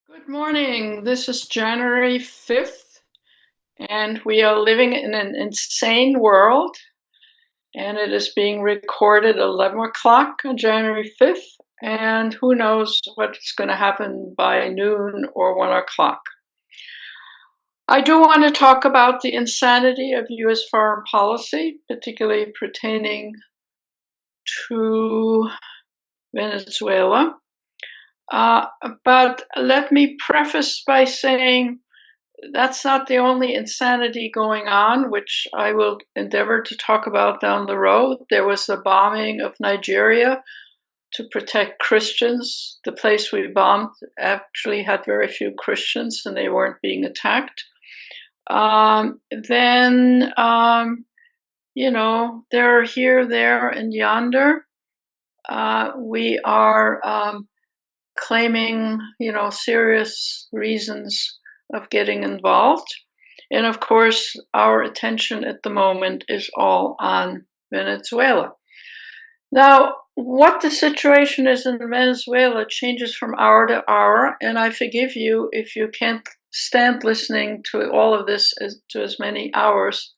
Good morning. This is January 5th, and we are living in an insane world, and it is being recorded at 11 o'clock on January 5th, and who knows what's going to happen by noon or 1 o'clock. I do want to talk about the insanity of U.S. foreign policy, particularly pertaining to Venezuela. But let me preface by saying that's not the only insanity going on, which I will endeavor to talk about down the road. There was the bombing of Nigeria to protect Christians. The place we bombed actually had very few Christians and they weren't being attacked. Then, they're here, there, and yonder. We are claiming, serious reasons of getting involved. And of course, our attention at the moment is all on Venezuela. Now, what the situation is in Venezuela changes from hour to hour, and I forgive you if you can't stand listening to all of this to as many hours.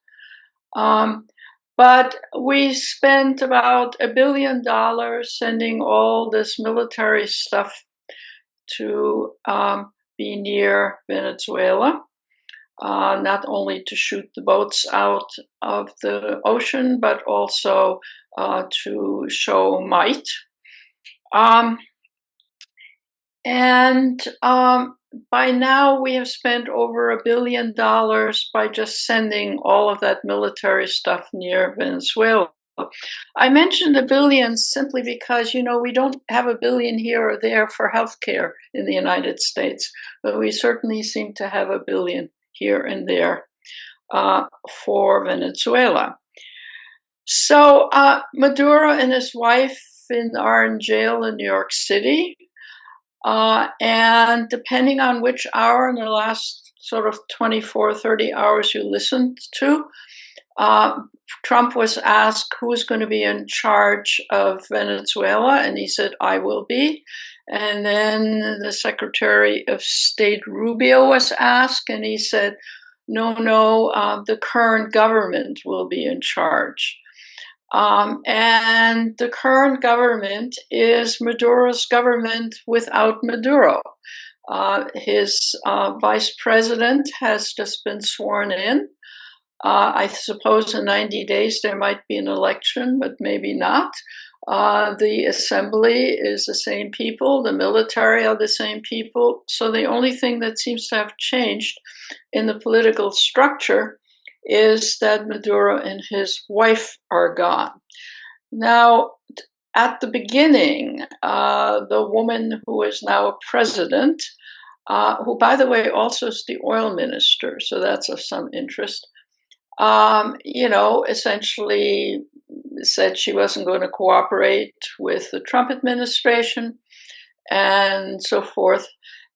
But we spent about $1 billion sending all this military stuff to be near Venezuela, not only to shoot the boats out of the ocean, but also to show might. By now we have spent over $1 billion by just sending all of that military stuff near Venezuela. I mentioned $1 billion simply because, we don't have $1 billion here or there for healthcare in the United States, but we certainly seem to have $1 billion here and there for Venezuela. So Maduro and his wife are in jail in New York City. And depending on which hour in the last sort of 24, 30 hours you listened to, Trump was asked who's going to be in charge of Venezuela, and he said, I will be. And then the Secretary of State Rubio was asked, and he said, no, the current government will be in charge. And the current government is Maduro's government without Maduro. His vice president has just been sworn in. I suppose in 90 days there might be an election, but maybe not. The assembly is the same people, the military are the same people. So the only thing that seems to have changed in the political structure is that Maduro and his wife are gone. Now, at the beginning, the woman who is now president, who, by the way, also is the oil minister, so that's of some interest, essentially said she wasn't going to cooperate with the Trump administration and so forth.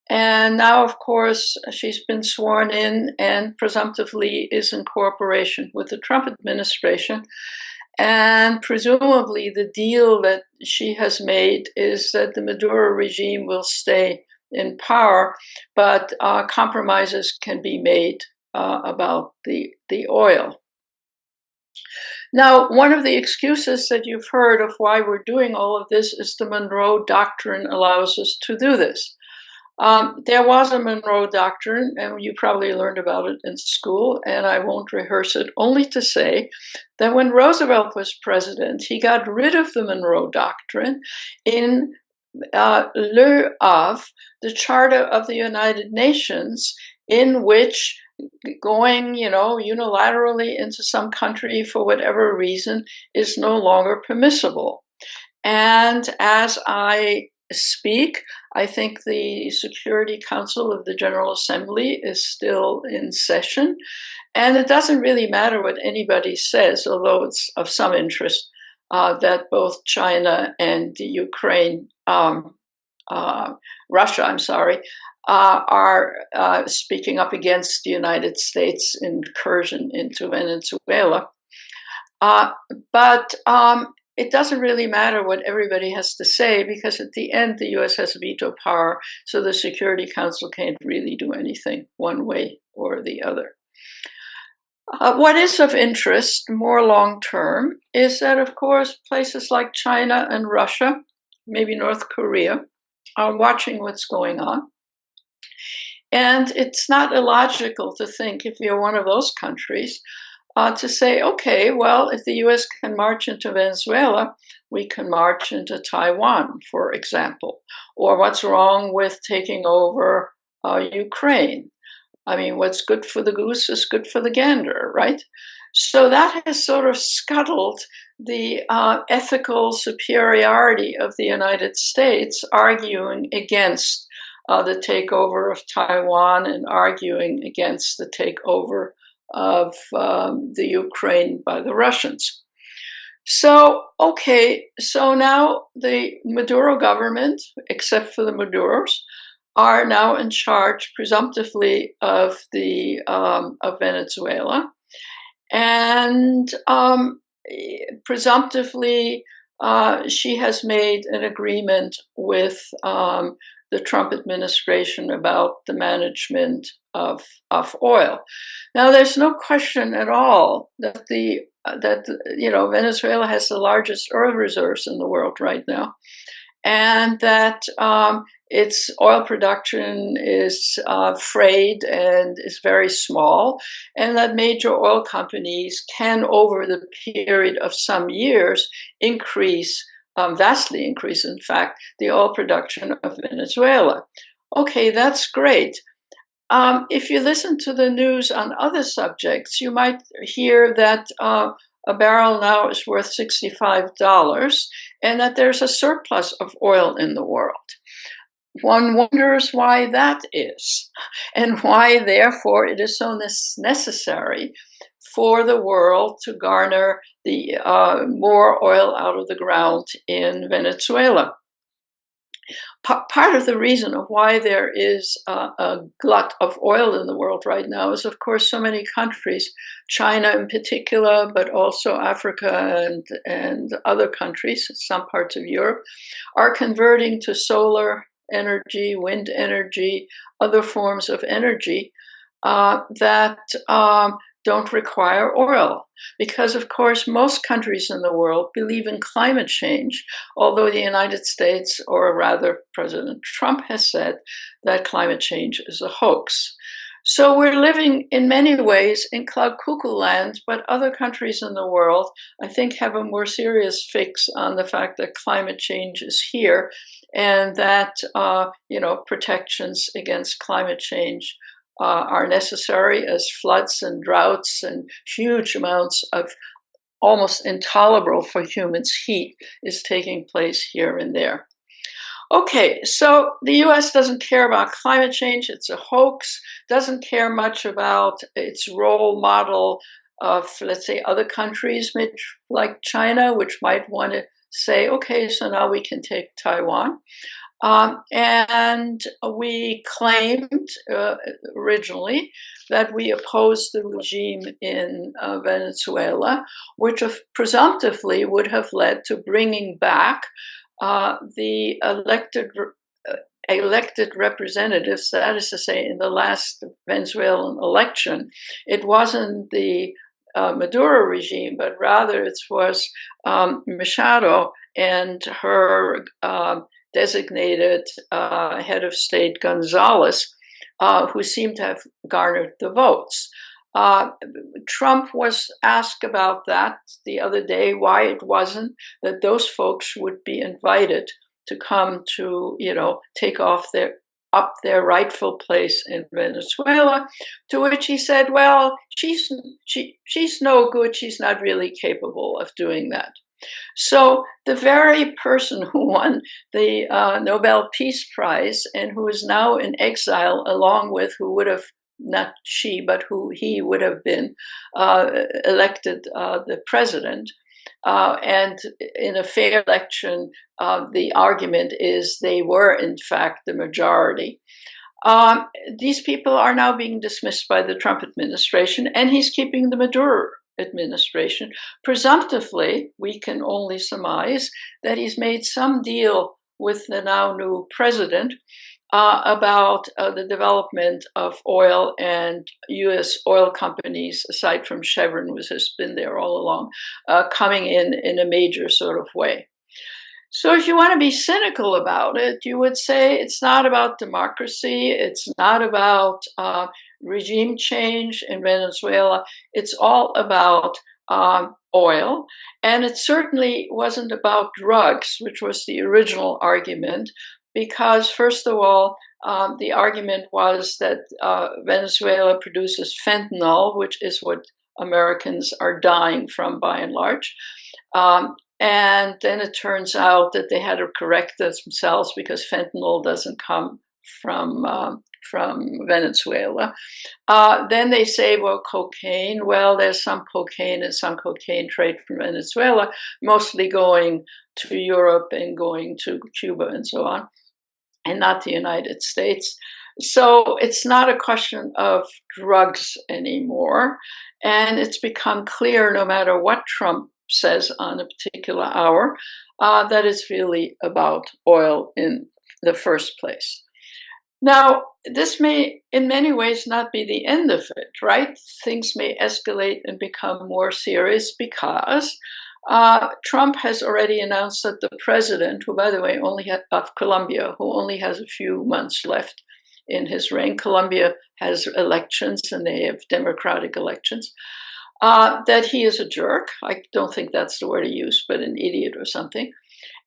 And now, of course, she's been sworn in and presumptively is in cooperation with the Trump administration. And presumably the deal that she has made is that the Maduro regime will stay in power, but compromises can be made about the oil. Now, one of the excuses that you've heard of why we're doing all of this is the Monroe Doctrine allows us to do this. There was a Monroe Doctrine, and you probably learned about it in school, and I won't rehearse it, only to say that when Roosevelt was president, he got rid of the Monroe Doctrine in lieu of the Charter of the United Nations, in which going, unilaterally into some country for whatever reason is no longer permissible. And as I speak, I think the Security Council of the General Assembly is still in session. And it doesn't really matter what anybody says, although it's of some interest that both China and Ukraine, Russia, are speaking up against the United States incursion into Venezuela. But it doesn't really matter what everybody has to say, because at the end, the US has veto power, so the Security Council can't really do anything one way or the other. What is of interest more long term is that, of course, places like China and Russia, maybe North Korea, are watching what's going on. And it's not illogical to think, if you're one of those countries, to say, okay, well, if the US can march into Venezuela, we can march into Taiwan, for example. Or what's wrong with taking over Ukraine? I mean, what's good for the goose is good for the gander, right? So that has sort of scuttled the ethical superiority of the United States, arguing against the takeover of Taiwan and arguing against the takeover of the Ukraine by the Russians. So, okay, so now the Maduro government, except for the Maduros, are now in charge, presumptively, of Venezuela, and presumptively, she has made an agreement with the Trump administration about the management of oil. Now, there's no question at all that Venezuela has the largest oil reserves in the world right now, and that its oil production is frayed and is very small, and that major oil companies can, over the period of some years, vastly increase, in fact, the oil production of Venezuela. Okay, that's great. If you listen to the news on other subjects, you might hear that a barrel now is worth $65 and that there's a surplus of oil in the world. One wonders why that is, and why, therefore, it is so necessary for the world to garner the more oil out of the ground in Venezuela. Part of the reason of why there is a glut of oil in the world right now is, of course, so many countries, China in particular, but also Africa and other countries, some parts of Europe, are converting to solar energy, wind energy, other forms of energy that don't require oil. Because, of course, most countries in the world believe in climate change, although the United States, or rather President Trump, has said that climate change is a hoax. So we're living in many ways in cloud cuckoo land, but other countries in the world, I think, have a more serious fix on the fact that climate change is here, and that protections against climate change are necessary, as floods and droughts and huge amounts of almost intolerable for humans heat is taking place here and there. Okay, so the US doesn't care about climate change, it's a hoax, doesn't care much about its role model of, let's say, other countries like China, which might want to say, okay, so now we can take Taiwan. And we claimed originally that we opposed the regime in Venezuela, which presumptively would have led to bringing back the elected representatives. That is to say, in the last Venezuelan election, it wasn't the Maduro regime, but rather it was Machado and her designated head of state Gonzalez, who seemed to have garnered the votes. Trump was asked about that the other day, why it wasn't that those folks would be invited to come to, take up their rightful place in Venezuela, to which he said, well, she's no good, she's not really capable of doing that. So the very person who won the Nobel Peace Prize and who is now in exile, along with who would have, not she, but who he would have been elected the president, and in a fair election, the argument is they were, in fact, the majority. These people are now being dismissed by the Trump administration, and he's keeping the Maduro administration. Presumptively, we can only surmise that he's made some deal with the now new president about the development of oil and U.S. oil companies, aside from Chevron, which has been there all along, coming in a major sort of way. So if you want to be cynical about it, you would say it's not about democracy, it's not about regime change in Venezuela, it's all about oil, and it certainly wasn't about drugs, which was the original argument, because first of all, the argument was that Venezuela produces fentanyl, which is what Americans are dying from by and large. And then it turns out that they had to correct themselves because fentanyl doesn't come from Venezuela. Then they say, well, cocaine. Well, there's some cocaine and some cocaine trade from Venezuela, mostly going to Europe and going to Cuba and so on, and not the United States. So it's not a question of drugs anymore. And it's become clear, no matter what Trump says on a particular hour, that it's really about oil in the first place. Now, this may in many ways not be the end of it, right? Things may escalate and become more serious because Trump has already announced that the president, who, by the way, of Colombia, who only has a few months left in his reign, Colombia has elections and they have democratic elections, that he is a jerk. I don't think that's the word to use, but an idiot or something.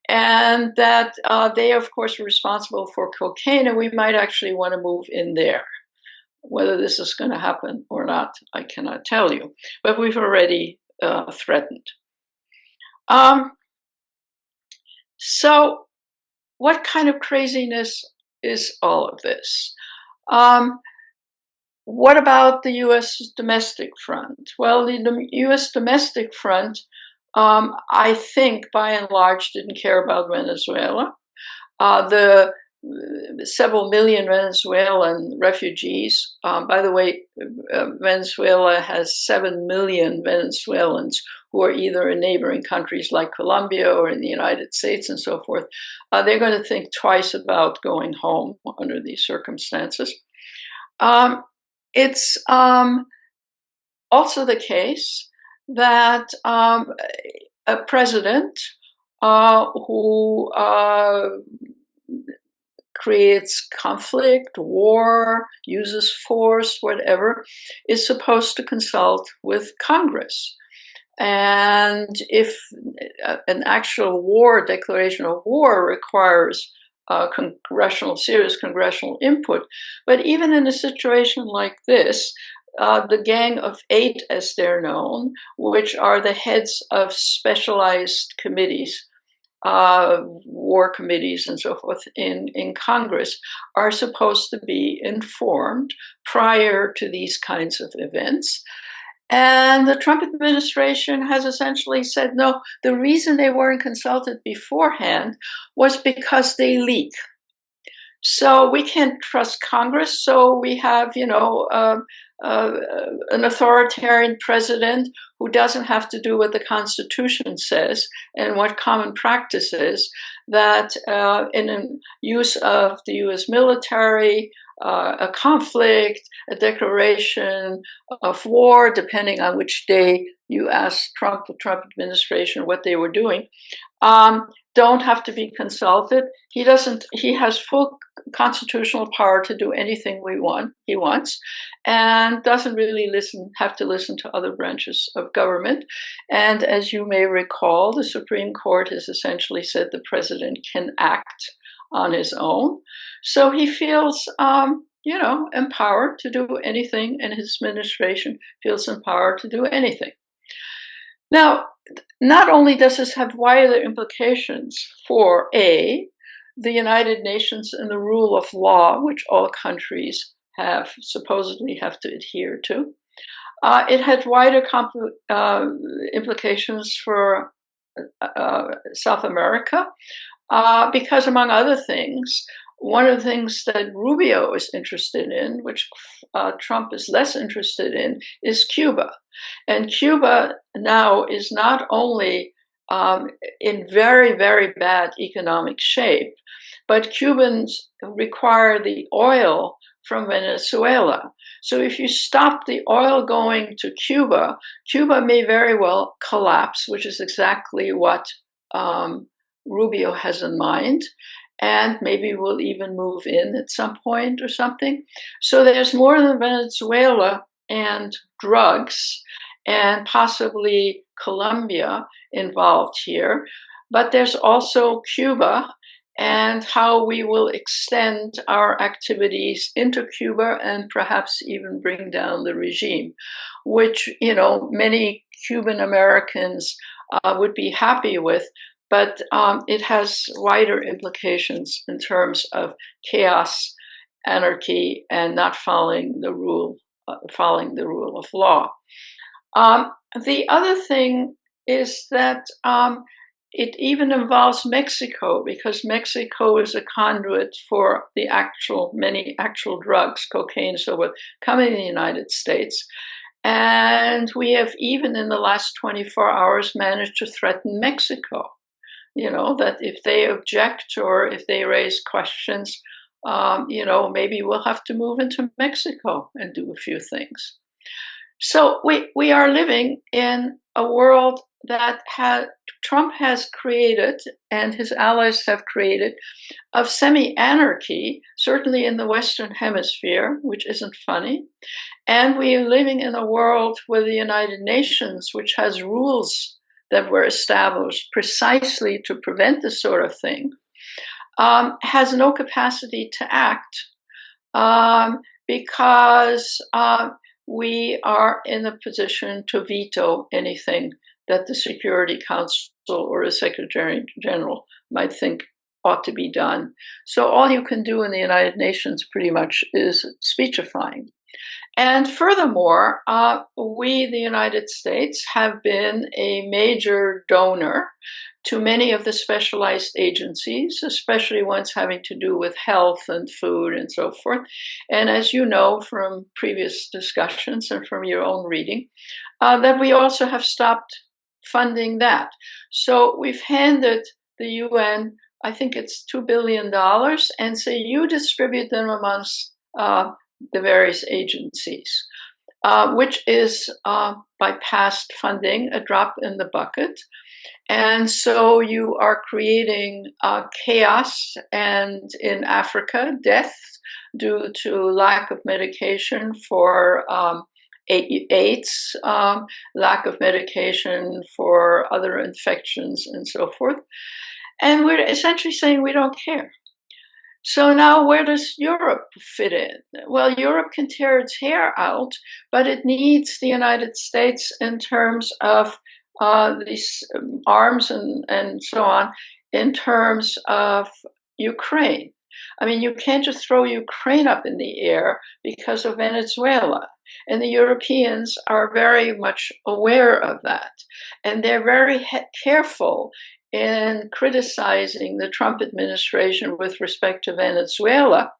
And that they, of course, are responsible for cocaine, and we might actually want to move in there. Whether this is going to happen or not, I cannot tell you. But we've already threatened. So what kind of craziness is all of this? What about the U.S. domestic front? Well, the U.S. domestic front, I think, by and large, didn't care about Venezuela. The several million Venezuelan refugees, by the way, Venezuela has 7 million Venezuelans who are either in neighboring countries like Colombia or in the United States and so forth. They're going to think twice about going home under these circumstances. It's also the case that a president who creates conflict, war, uses force, whatever, is supposed to consult with Congress. And if an actual war, declaration of war, requires serious congressional input. But even in a situation like this, the Gang of Eight, as they're known, which are the heads of specialized committees, war committees and so forth in Congress, are supposed to be informed prior to these kinds of events. And the Trump administration has essentially said, no, the reason they weren't consulted beforehand was because they leak. So we can't trust Congress, so we have, an authoritarian president who doesn't have to do what the Constitution says and what common practice is, that in use of the U.S. military, a conflict, a declaration of war, depending on which day you ask the Trump administration what they were doing, don't have to be consulted. He has full constitutional power to do anything he wants, and doesn't really have to listen to other branches of government. And as you may recall, the Supreme Court has essentially said the president can act on his own. So he feels, empowered to do anything, and his administration feels empowered to do anything. Now, not only does this have wider implications for the United Nations and the rule of law, which all countries supposedly have to adhere to, it had wider implications for South America, because among other things, One of the things that Rubio is interested in, which Trump is less interested in, is Cuba. And Cuba now is not only in very, very bad economic shape, but Cubans require the oil from Venezuela. So if you stop the oil going to Cuba, Cuba may very well collapse, which is exactly what Rubio has in mind. And maybe we'll even move in at some point or something. So there's more than Venezuela and drugs and possibly Colombia involved here. But there's also Cuba and how we will extend our activities into Cuba and perhaps even bring down the regime, which, many Cuban Americans would be happy with. But it has wider implications in terms of chaos, anarchy, and not following the rule of law. The other thing is that it even involves Mexico, because Mexico is a conduit for the many actual drugs, cocaine and so forth, coming in the United States. And we have even in the last 24 hours managed to threaten Mexico. That if they object or if they raise questions, maybe we'll have to move into Mexico and do a few things. So we are living in a world that Trump has created and his allies have created of semi-anarchy, certainly in the Western Hemisphere, which isn't funny. And we are living in a world where the United Nations, which has rules that were established precisely to prevent this sort of thing, has no capacity to act because we are in a position to veto anything that the Security Council or the Secretary General might think ought to be done. So all you can do in the United Nations pretty much is speechifying. And furthermore, we, the United States, have been a major donor to many of the specialized agencies, especially ones having to do with health and food and so forth. And as you know from previous discussions and from your own reading, that we also have stopped funding that. So we've handed the UN, I think it's $2 billion, and say you distribute them amongst the various agencies, which is by past funding a drop in the bucket. And so you are creating chaos and in Africa, death due to lack of medication for AIDS, lack of medication for other infections and so forth. And we're essentially saying we don't care. So now where does Europe fit in? Well, Europe can tear its hair out, but it needs the United States in terms of these arms and so on, in terms of Ukraine. I mean, you can't just throw Ukraine up in the air because of Venezuela. And the Europeans are very much aware of that. And they're very careful in criticizing the Trump administration with respect to Venezuela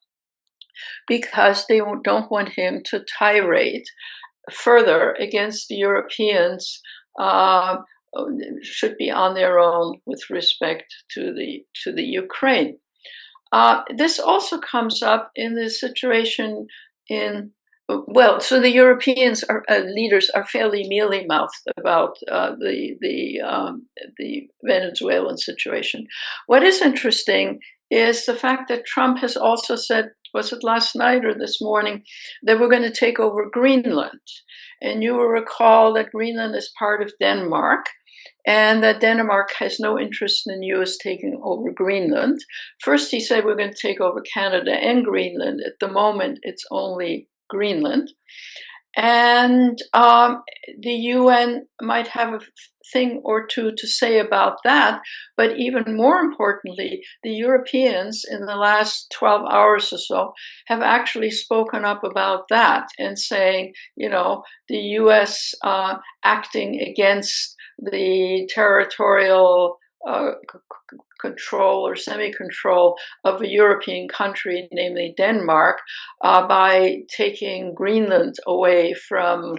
because they don't want him to tirade further against the Europeans should be on their own with respect to the Ukraine. This also comes up in the situation so the Europeans leaders are fairly mealy-mouthed about the Venezuelan situation. What is interesting is the fact that Trump has also said, was it last night or this morning, that we're going to take over Greenland. And you will recall that Greenland is part of Denmark, and that Denmark has no interest in the US taking over Greenland. First, he said we're going to take over Canada and Greenland. At the moment, it's only Greenland. And the UN might have a thing or two to say about that. But even more importantly, the Europeans in the last 12 hours or so have actually spoken up about that and saying, the US acting against the territorial control or semi-control of a European country, namely Denmark, by taking Greenland away from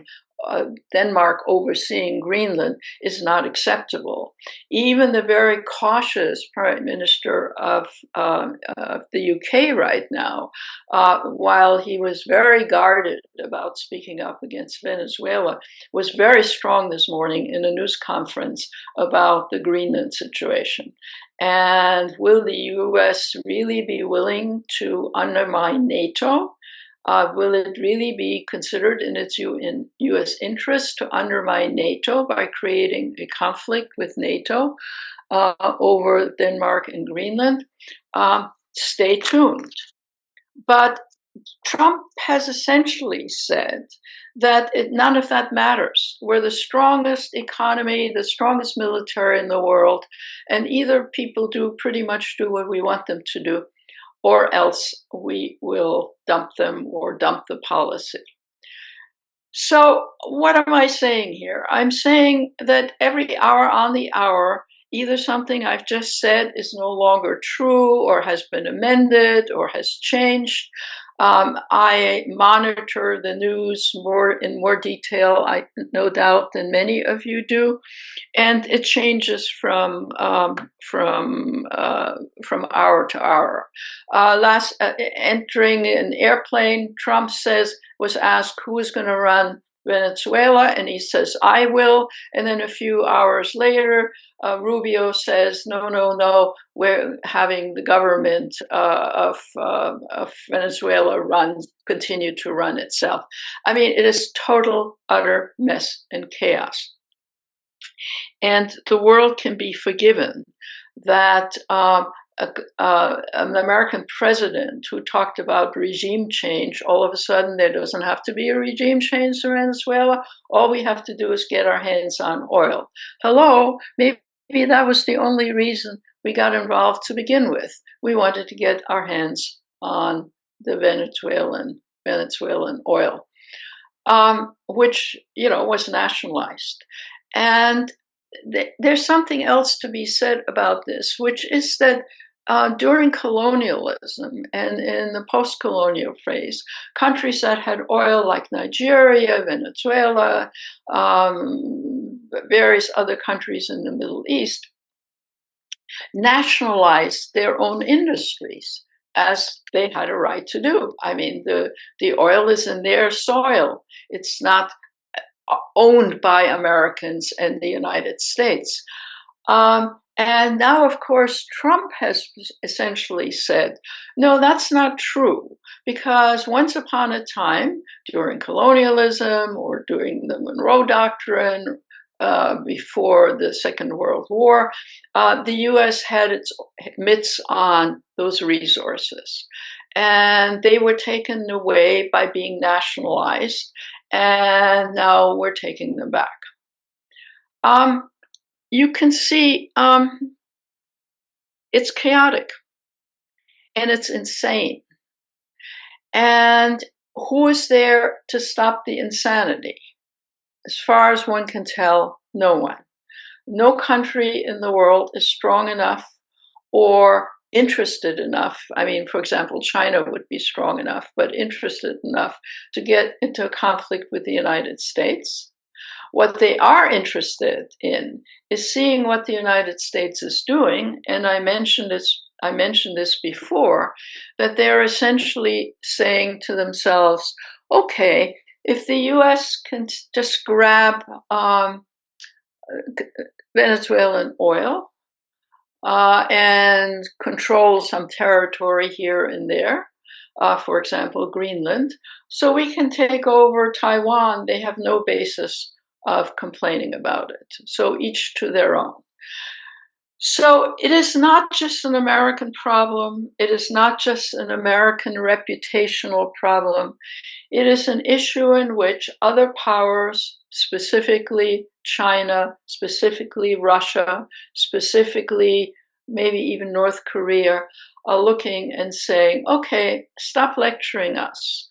Denmark overseeing Greenland is not acceptable. Even the very cautious Prime Minister of the UK right now, while he was very guarded about speaking up against Venezuela, was very strong this morning in a news conference about the Greenland situation. And will the US really be willing to undermine NATO? Will it really be considered in its U.S. interest to undermine NATO by creating a conflict with NATO over Denmark and Greenland? Stay tuned. But Trump has essentially said that none of that matters. We're the strongest economy, the strongest military in the world, and either people pretty much do what we want them to do, or else we will dump them or dump the policy. So what am I saying here? I'm saying that every hour on the hour, either something I've just said is no longer true or has been amended or has changed. I monitor the news in more detail, no doubt, than many of you do, and it changes from hour to hour. Entering an airplane, Trump was asked who is going to run Venezuela, and he says, I will. And then a few hours later, Rubio says, no, we're having the government of Venezuela continue to run itself. I mean, it is total, utter mess and chaos. And the world can be forgiven that an American president who talked about regime change, all of a sudden there doesn't have to be a regime change in Venezuela. All we have to do is get our hands on oil. Hello, maybe that was the only reason we got involved to begin with. We wanted to get our hands on the Venezuelan oil, which, was nationalized. And there's something else to be said about this, which is that during colonialism and in the post-colonial phase, countries that had oil like Nigeria, Venezuela, various other countries in the Middle East, nationalized their own industries, as they had a right to do. I mean, the oil is in their soil. It's not owned by Americans and the United States. And now, of course, Trump has essentially said, no, that's not true, because once upon a time, during colonialism or during the Monroe Doctrine, before the Second World War, the U.S. had its mitts on those resources. And they were taken away by being nationalized, and now we're taking them back. You can see it's chaotic and it's insane. And who is there to stop the insanity? As far as one can tell, no one. No country in the world is strong enough or interested enough. I mean, for example, China would be strong enough, but interested enough to get into a conflict with the United States. What they are interested in is seeing what the United States is doing, and I mentioned this before, that they're essentially saying to themselves, okay, if the U.S. can just grab Venezuelan oil and control some territory here and there, for example, Greenland, so we can take over Taiwan, they have no basis of complaining about it. So each to their own. So it is not just an American problem. It is not just an American reputational problem. It is an issue in which other powers, specifically China, specifically Russia, specifically maybe even North Korea, are looking and saying, okay, stop lecturing us.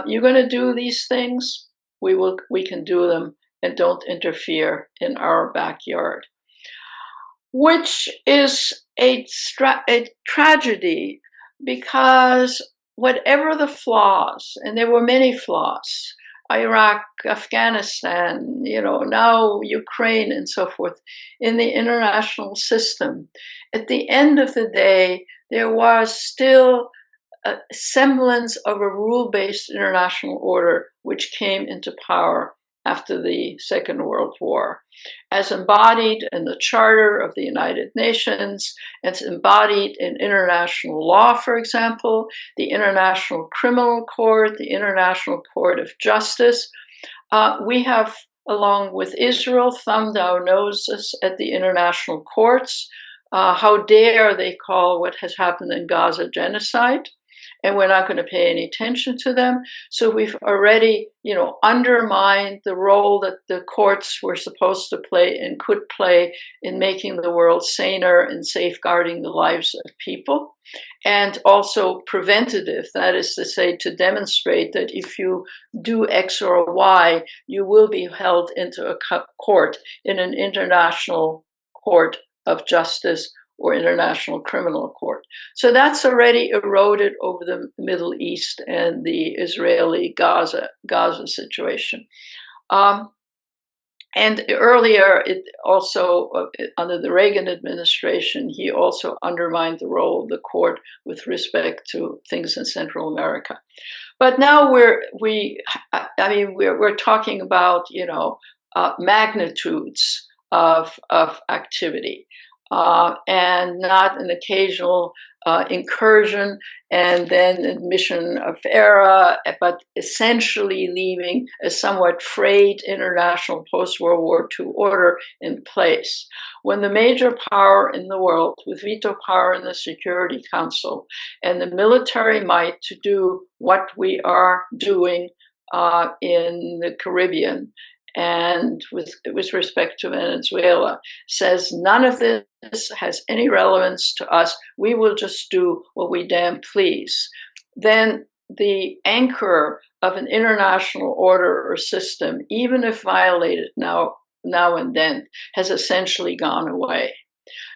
You're going to do these things? We can do them, and don't interfere in our backyard. which is a tragedy, because whatever the flaws, and there were many flaws, Iraq, Afghanistan, now Ukraine and so forth, in the international system, at the end of the day, there was still a semblance of a rule-based international order which came into power after the Second World War, as embodied in the Charter of the United Nations, as embodied in international law, for example, the International Criminal Court, the International Court of Justice. We have, along with Israel, thumbed our noses at the international courts. How dare they call what has happened in Gaza genocide? And we're not going to pay any attention to them. So we've already, undermined the role that the courts were supposed to play and could play in making the world saner and safeguarding the lives of people. And also preventative, that is to say, to demonstrate that if you do X or Y, you will be held into a court in an international court of justice or international criminal court. So that's already eroded over the Middle East and the Israeli-Gaza situation. And earlier, it also, under the Reagan administration, he also undermined the role of the court with respect to things in Central America. But now we're talking about, magnitudes of activity. And not an occasional incursion and then admission of error, but essentially leaving a somewhat frayed international post-World War II order in place. When the major power in the world, with veto power in the Security Council, and the military might to do what we are doing in the Caribbean, and with respect to Venezuela, says none of this has any relevance to us, we will just do what we damn please, then the anchor of an international order or system, even if violated now and then, has essentially gone away.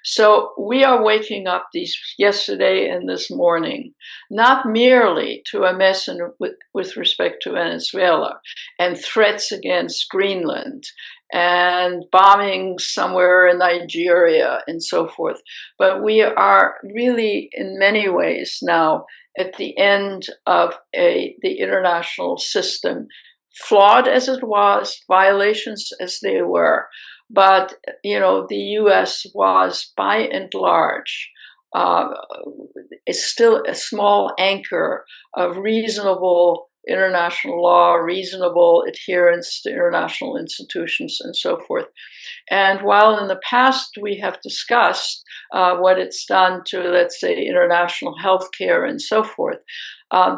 So we are waking up yesterday and this morning, not merely to a mess with respect to Venezuela and threats against Greenland and bombings somewhere in Nigeria and so forth, but we are really in many ways now at the end of the international system, flawed as it was, violations as they were. But, the U.S. was, by and large, is still a small anchor of reasonable international law, reasonable adherence to international institutions, and so forth. And while in the past we have discussed what it's done to, let's say, international healthcare and so forth,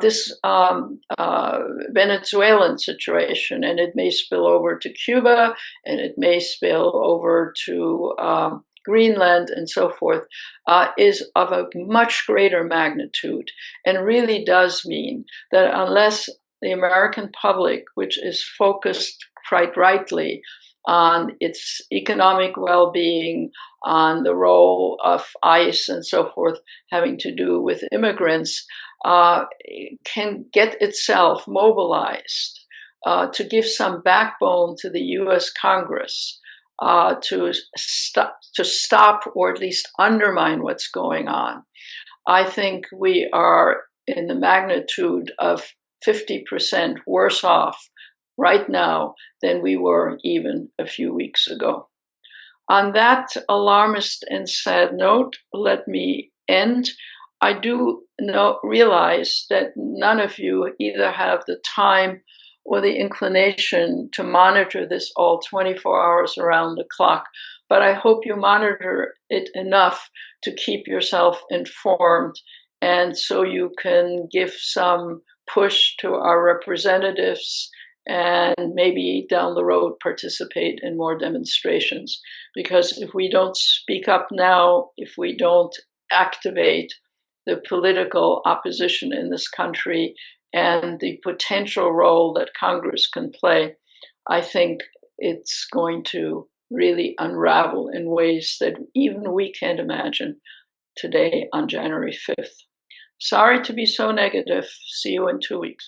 this Venezuelan situation, and it may spill over to Cuba, and it may spill over to Greenland and so forth, is of a much greater magnitude, and really does mean that unless the American public, which is focused quite rightly on its economic well-being, on the role of ICE and so forth having to do with immigrants, can get itself mobilized to give some backbone to the U.S. Congress to stop or at least undermine what's going on. I think we are in the magnitude of 50% worse off right now than we were even a few weeks ago. On that alarmist and sad note, let me end. I do realize that none of you either have the time or the inclination to monitor this all 24 hours around the clock, but I hope you monitor it enough to keep yourself informed, and so you can give some push to our representatives and maybe down the road participate in more demonstrations. Because if we don't speak up now, if we don't activate the political opposition in this country and the potential role that Congress can play, I think it's going to really unravel in ways that even we can't imagine today on January 5th. Sorry to be so negative. See you in 2 weeks.